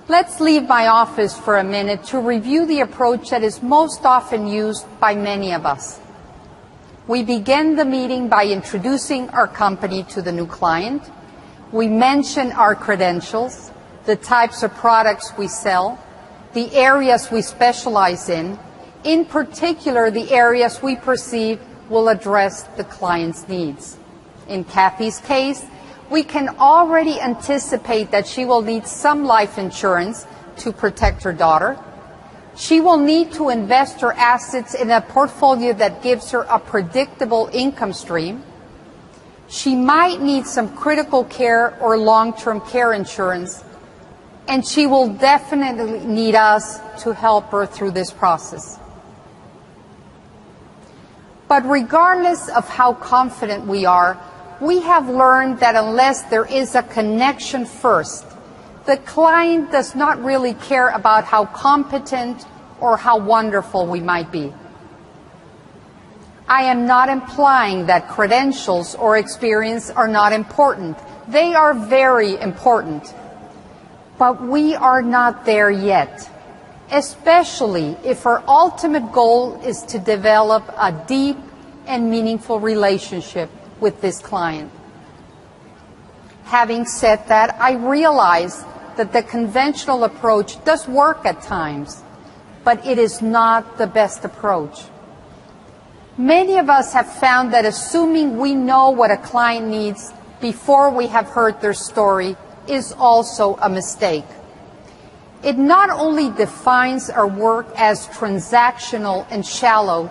Let's leave my office for a minute to review the approach that is most often used by many of us. We begin the meeting by introducing our company to the new client. We mention our credentials, the types of products we sell, the areas we specialize in particular the areas we perceive will address the client's needs. In Kathy's case, we can already anticipate that she will need some life insurance to protect her daughter. She will need to invest her assets in a portfolio that gives her a predictable income stream. She might need some critical care or long-term care insurance, and she will definitely need us to help her through this process. But regardless of how confident we are, we have learned that unless there is a connection first, the client does not really care about how competent or how wonderful we might be. I am not implying that credentials or experience are not important. They are very important. But we are not there yet, especially if our ultimate goal is to develop a deep and meaningful relationship with this client. Having said that, I realize that the conventional approach does work at times, but it is not the best approach. Many of us have found that assuming we know what a client needs before we have heard their story is also a mistake. It not only defines our work as transactional and shallow,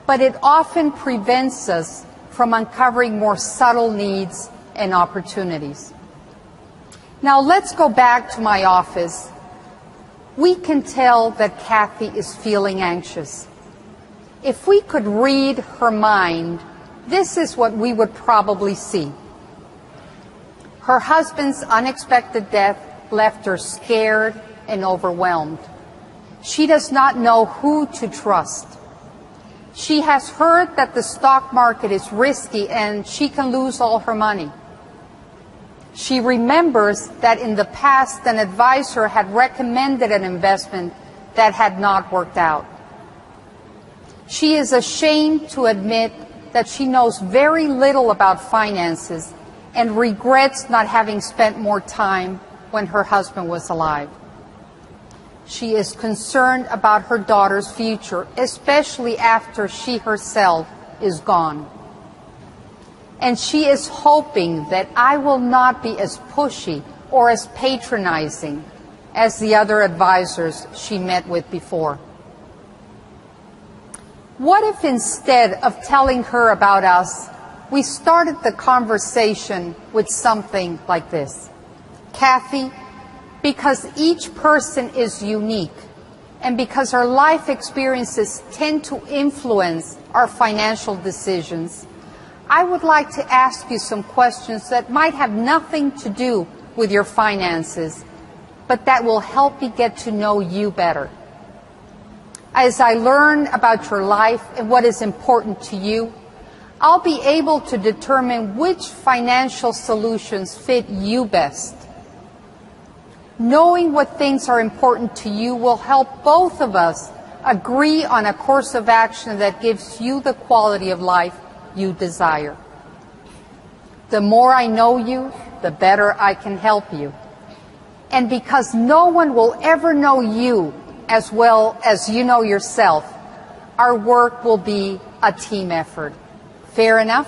but it often prevents us from uncovering more subtle needs and opportunities. Now let's go back to my office. We can tell that Kathy is feeling anxious. If we could read her mind, this is what we would probably see. Her husband's unexpected death left her scared and overwhelmed. She does not know who to trust. She has heard that the stock market is risky and she can lose all her money. She remembers that in the past an advisor had recommended an investment that had not worked out. She is ashamed to admit that she knows very little about finances and regrets not having spent more time when her husband was alive. She is concerned about her daughter's future, especially after she herself is gone. And she is hoping that I will not be as pushy or as patronizing as the other advisors she met with before. What if instead of telling her about us, we started the conversation with something like this? Kathy, because each person is unique, and because our life experiences tend to influence our financial decisions, I would like to ask you some questions that might have nothing to do with your finances, but that will help me get to know you better. As I learn about your life and what is important to you, I'll be able to determine which financial solutions fit you best. Knowing what things are important to you will help both of us agree on a course of action that gives you the quality of life you desire. The more I know you, the better I can help you. And because no one will ever know you as well as you know yourself, our work will be a team effort. Fair enough?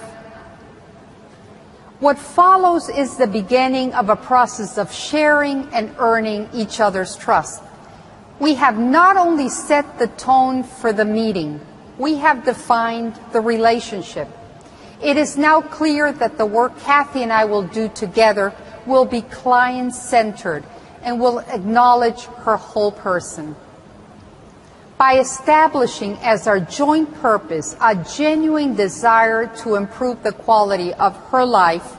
What follows is the beginning of a process of sharing and earning each other's trust. We have not only set the tone for the meeting, we have defined the relationship. It is now clear that the work Kathy and I will do together will be client-centered and will acknowledge her whole person. By establishing as our joint purpose a genuine desire to improve the quality of her life